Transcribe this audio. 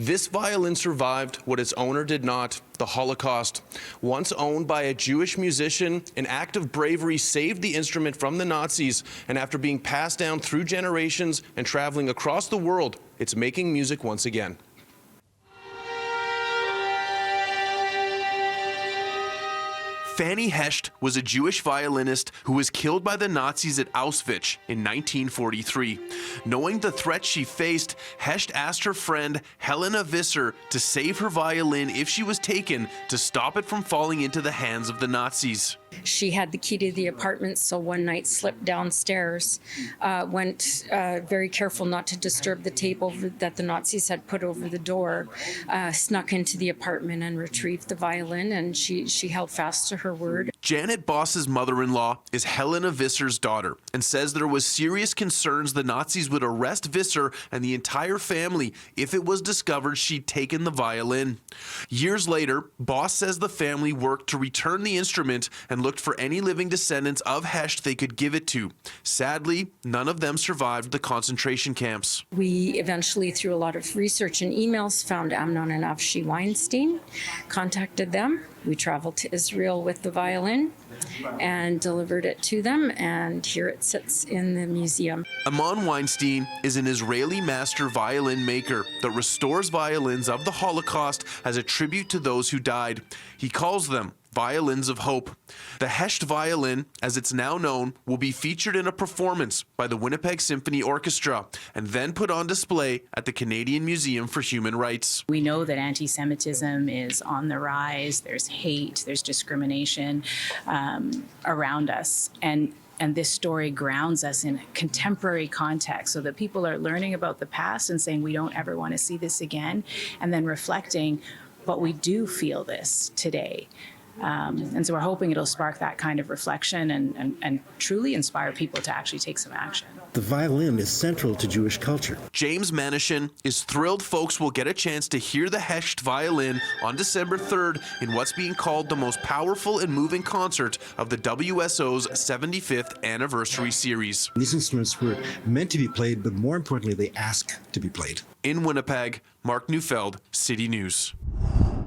This violin survived what its owner did not, the Holocaust. Once owned by a Jewish musician, an act of bravery saved the instrument from the Nazis, and after being passed down through generations and traveling across the world, it's making music once again. Fanny Hecht was a Jewish violinist who was killed by the Nazis at Auschwitz in 1943. Knowing the threat she faced, Hecht asked her friend Helena Visser to save her violin if she was taken to stop it from falling into the hands of the Nazis. She had the key to the apartment, so one night slipped downstairs, went very careful not to disturb the tape that the Nazis had put over the door, snuck into the apartment and retrieved the violin, and she held fast to her word. Janet Boss's mother-in-law is Helena Visser's daughter and says there was serious concerns the Nazis would arrest Visser and the entire family if it was discovered she'd taken the violin. Years later, Boss says the family worked to return the instrument and looked for any living descendants of Hecht they could give it to. Sadly, none of them survived the concentration camps. We eventually, through a lot of research and emails, found Amnon and Avshi Weinstein, contacted them. We traveled to Israel with the violin and delivered it to them, and here it sits in the museum. Amnon Weinstein is an Israeli master violin maker that restores violins of the Holocaust as a tribute to those who died. He calls them violins of hope. The Hecht violin, as it's now known, will be featured in a performance by the Winnipeg Symphony Orchestra and then put on display at the Canadian Museum for Human Rights. We know that anti-Semitism is on the rise. There's hate, there's discrimination around us. And this story grounds us in contemporary context so that people are learning about the past and saying we don't ever want to see this again, and then reflecting, but we do feel this today. And so we're hoping it'll spark that kind of reflection and truly inspire people to actually take some action. The violin is central to Jewish culture. James Manishin is thrilled folks will get a chance to hear the Hecht violin on December 3rd in what's being called the most powerful and moving concert of the WSO's 75th anniversary series. These instruments were meant to be played, but more importantly, they ask to be played. In Winnipeg, Mark Neufeld, City News.